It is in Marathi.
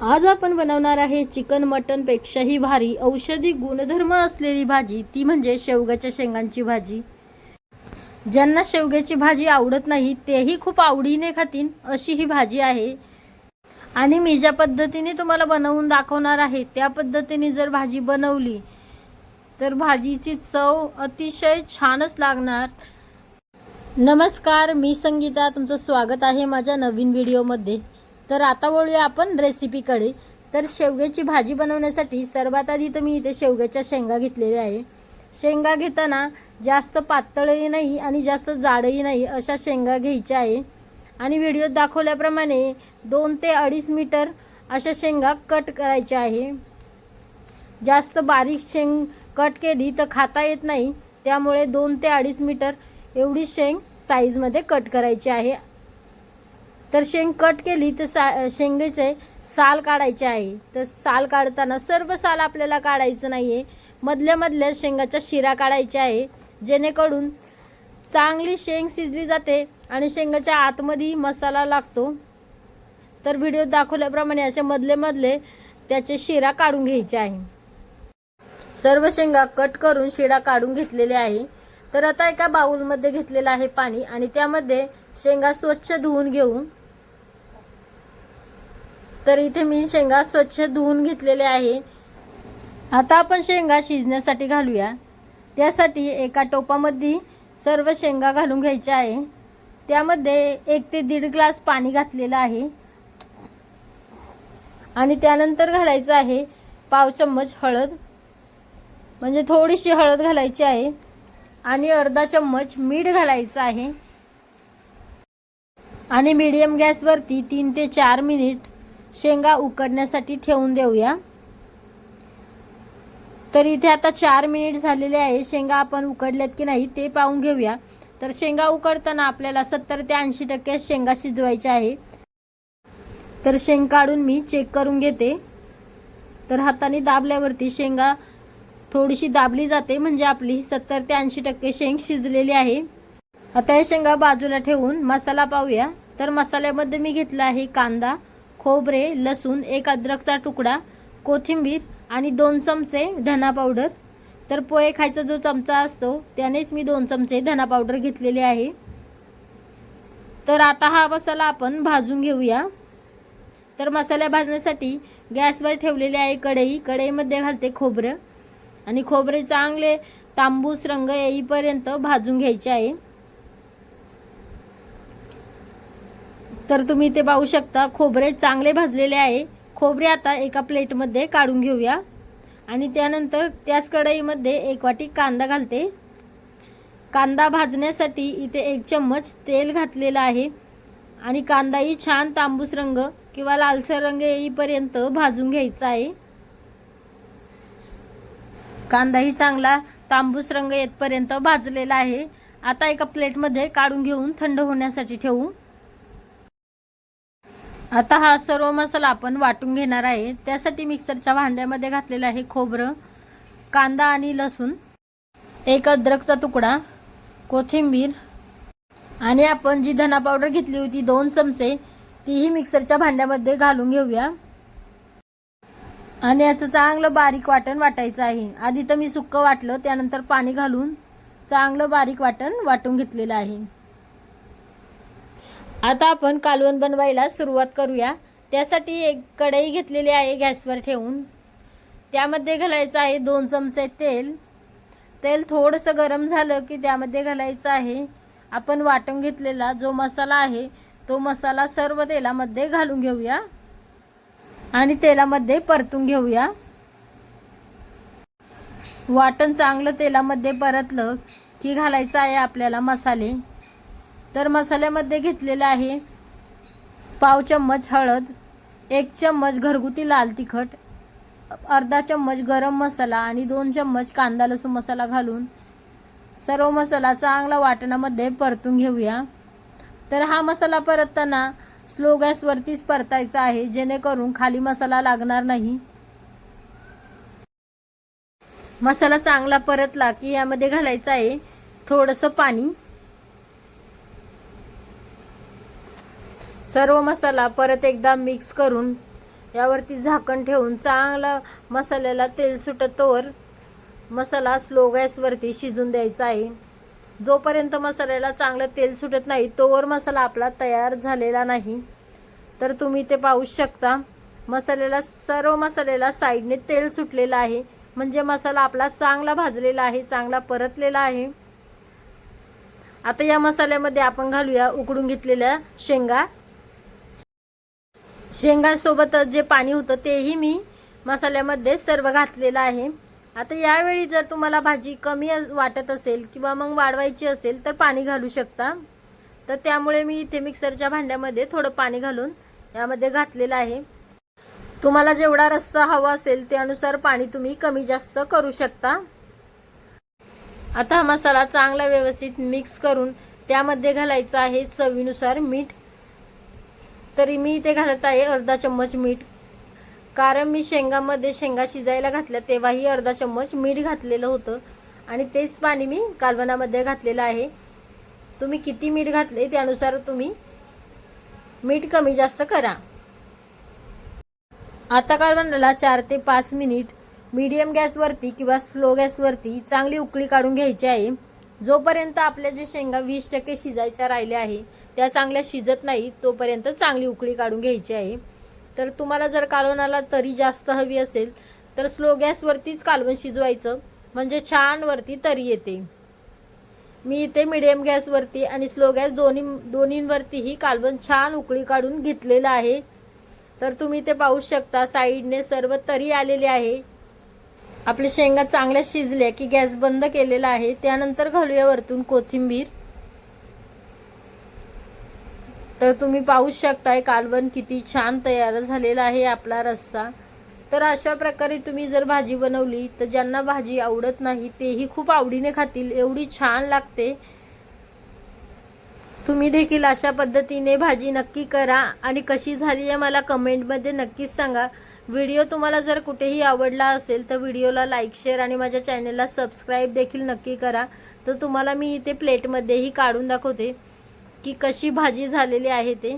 आज आपण बनवणार आहे चिकन मटन पेक्षाही भारी औषधी गुणधर्म असलेली भाजी, ती म्हणजे शेवग्याच्या शेंगांची भाजी। ज्यांना शेवग्याची भाजी आवडत नाही तेही खूप आवडीने खातील अशी ही भाजी आहे। आणि मी ज्या पद्धतीने तुम्हाला बनवून दाखवणार आहे त्या पद्धतीने जर भाजी बनवली तर भाजीची चव अतिशय छानच लागणार। नमस्कार, मी संगीता, तुमचं स्वागत आहे माझ्या नवीन व्हिडिओमध्ये। तर आता वळूया आपण रेसिपीकडे। तर शेवग्याची भाजी बनवण्यासाठी सर्वात आधी तर मी इथे शेवग्याच्या शेंगा घेतलेल्या आहे। शेंगा घेताना जास्त पातळही नाही आणि जास्त जाडही नाही अशा शेंगा घ्यायच्या आहे। आणि व्हिडिओत दाखवल्याप्रमाणे 2 ते 2.5 मीटर अशा शेंगा कट करायच्या आहे। जास्त बारीक शेंग कट केली तर खाता येत नाही, त्यामुळे 2 ते 2.5 मीटर एवढी शेंग साईजमध्ये कट करायची आहे। तर शेंग कट केली तर शेंगेचे साल काढायचे आहे। तर साल काढताना सर्व साल आपल्याला काढायचं नाही आहे, मधल्या शेंगाच्या शिरा काढायच्या आहे, जेणेकरून चांगली शेंग शिजली जाते आणि शेंगाच्या आतमध्ये मसाला लागतो। तर व्हिडिओत दाखवल्याप्रमाणे असे मधले त्याचे शिरा काढून घ्यायचे आहे। सर्व शेंगा कट करून शिरा काढून घेतलेले आहे। तर आता एका बाउलमध्ये घेतलेला आहे पाणी आणि त्यामध्ये शेंगा स्वच्छ धुवून घेऊ। तर इथे मी शेंगा स्वच्छ धुवून घेतलेले आहे। आता आपण शेंगा शिजण्यासाठी घालूया। त्यासाठी एका टोपामध्ये सर्व शेंगा घालून घ्यायच्या आहे। त्यामध्ये 1 ते 1.5 ग्लास पाणी घातलेलं आहे आणि त्यानंतर घालायचं आहे पाव चम्मच हळद, म्हणजे थोडीशी हळद घालायची आहे आणि अर्धा चम्मच मीठ घालायचं आहे आणि मीडियम गॅसवरती 3 ते 4 मिनिट शेंगा उकडण्यासाठी ठेवून देऊया। तर इथे आता 4 मिनिट झालेले आहे। शेंगा आपण उकडल्यात की नाही ते पाहून घेऊया। तर शेंगा उकडताना आपल्याला 70 ते 80% शेंगा शिजवायच्या आहे। तर शेंग काढून मी चेक करून घेते। तर हाताने दाबल्यावरती शेंगा थोडीशी दाबली जाते, म्हणजे आपली 70 ते 80% शेंग शिजलेली आहे। आता हे शेंगा बाजूला ठेवून मसाला पाहूया। तर मसाल्यामध्ये मी घेतला आहे कांदा, खोबरे, लसूण, 1 अद्रकचा तुकडा, कोथिंबीर आणि 2 चमचे धना पावडर। तर पोहे खायचा जो चमचा असतो त्यानेच मी 2 चमचे धना पावडर घेतलेले आहे। तर आता हा मसाला आपण भाजून घेऊया। तर मसाला भाजण्यासाठी गॅसवर ठेवलेली आहे कढई। कढईमध्ये घालते खोबरं आणि खोबरे चांगले तांबूस रंग येईपर्यंत भाजून घ्यायचे आहे। तर तुम्ही इथे पाहू शकता खोबरे चांगले भाजलेले आहे। खोबरे आता एका प्लेटमध्ये काढून घेऊया आणि त्यानंतर त्याच कढईमध्ये 1 वाटी कांदा घालते। कांदा भाजण्यासाठी इथे 1 चम्मच तेल घातलेला आहे आणि कांदाही छान तांबूस रंग किंवा लालसर रंग येईपर्यंत भाजून घ्यायचा आहे। कांदाही चांगला तांबूस रंग येतपर्यंत भाजलेला आहे। आता एका प्लेटमध्ये काढून घेऊन थंड होण्यासाठी ठेवू। आता हा सर्व मसाला आपण वाटून घेणार आहे। त्यासाठी मिक्सरच्या भांड्यामध्ये घातलेला आहे खोबरं, कांदा आणि लसूण, 1 अद्रकचा तुकडा, कोथिंबीर आणि आपण जी धना पावडर घेतली होती 2 चमचे, तीही मिक्सरच्या भांड्यामध्ये घालून घेऊया आणि याचं चांगलं बारीक वाटण वाटायचं आहे। आधी तर मी सुक्क वाटलं, त्यानंतर पाणी घालून चांगलं बारीक वाटण वाटून घेतलेलं आहे। आता आपण कालवण बनवायला सुरुवात करूया। त्यासाठी एक कढई घेतलेली आहे गॅसवर ठेवून, त्यामध्ये घालायचं आहे 2 चमचे तेल। तेल थोडंसं गरम झालं की त्यामध्ये घालायचं आहे आपण वाटून घेतलेला जो मसाला आहे, तो मसाला सर्व तेलामध्ये घालून घेऊया आणि तेलामध्ये परतून घेऊया। वाटण चांगलं तेलामध्ये परतलं की घालायचं आहे आपल्याला मसाले। तर मसाल्यामध्ये घेतलेला आहे पाव चम्मच हळद, 1 चम्मच घरगुती लाल तिखट, अर्धा चम्मच गरम मसाला आणि 2 चम्मच कांदा लसूण मसाला घालून सर्व मसाला चांगला वाटणामध्ये परतून घेऊया। तर हा मसाला परतताना स्लो गॅसवरतीच परतायचा आहे, जेणेकरून खाली मसाला लागणार नाही। मसाला चांगला परतला की यामध्ये घालायचं आहे थोडंसं पाणी। सर्व मसाला परत एकदा मिक्स करून यावरती झाकण ठेवून चांगला मसाल्याला तेल सुटतोवर मसाला स्लो गॅसवरती शिजून द्यायचा आहे. जोपर्यंत मसाल्याला चांगलं तेल सुटत नाही तोवर मसाला आपला तयार झालेला नाही. तर तुम्ही ते पाहू शकता, सर्व मसाल्याला साईडने तेल सुटलेलं आहे, म्हणजे मसाला आपला चांगला भाजलेला आहे, चांगला परतलेला आहे. आता या मसाल्यामध्ये आपण घालूया उकडून घेतलेल्या शेंगा. शेंगासोबत जे पाणी होतं तेही मी मसाल्यामध्ये सर्व घातलेलं आहे. आता यावेळी जर तुम्हाला भाजी कमी वाटत असेल किंवा मग वाढवायची असेल तर पाणी घालू शकता. तर त्यामुळे मी इथे मिक्सरच्या भांड्यामध्ये थोडं पाणी घालून यामध्ये घातलेलं आहे. तुम्हाला जेवढा रस्सा हवा असेल त्यानुसार पाणी तुम्ही कमी जास्त करू शकता. आता हा मसाला चांगला व्यवस्थित मिक्स करून त्यामध्ये घालायचं आहे चवीनुसार मीठ. तरी मी इथे घालत आहे अर्धा चम्मच मीठ, कारण मी शेंगा शिजायला घातल्या तेव्हाही अर्धा चम्मच मीठ घातलेलं होतं आणि तेच पाणी मी कालवणामध्ये घातलेलं आहे. तुम्ही किती मीठ घातले त्यानुसार तुम्ही मीठ कमी जास्त करा. आता कालवणाला 4 ते 5 मिनिट मीडियम गॅसवरती किंवा स्लो गॅसवरती चांगली उकळी काढून घ्यायची आहे. जोपर्यंत आपल्या जे शेंगा 20% शिजायच्या राहिल्या आहे त्या चांगल्या शिजत नाही तोपर्यंत चांगली उकळी काढून घ्यायची आहे. तर तुम्हाला जर कालवणाला तरी जास्त हवी असेल तर स्लो गॅसवरतीच कालवण शिजवायचं, म्हणजे छान वरती तरी येते. मी इथे मीडियम गॅसवरती आणि स्लो गॅस दोन्हीवरतीही कालवण छान उकळी काढून घेतलेलं आहे. तर तुम्ही ते पाहू शकता, साईडने सर्व तरी आलेले आहे. आपले शेंगा चांगल्या शिजल्या की गॅस बंद केलेला आहे. त्यानंतर घालूया वरतून कोथिंबीर. तर तुम्ही पाहू शकताय कालवण किती छान तयार झालेला आहे आपला रस्सा. तर अशा प्रकारे तुम्ही जर भाजी बनवली तर ज्यांना भाजी आवडत नाही तेही खूप आवडीने खातील, एवढी छान लागते. तुम्ही देखील अशा पद्धतीने भाजी नक्की करा आणि कशी झाली आहे मला कमेंटमध्ये नक्कीच सांगा. व्हिडिओ तुम्हाला जर कुठेही आवडला असेल तर व्हिडिओला लाईक, शेअर आणि माझ्या चॅनलला सबस्क्राईब देखील नक्की करा. तर तुम्हाला मी इथे प्लेटमध्येही काढून दाखवते की कशी भाजी झालेली आहे ते.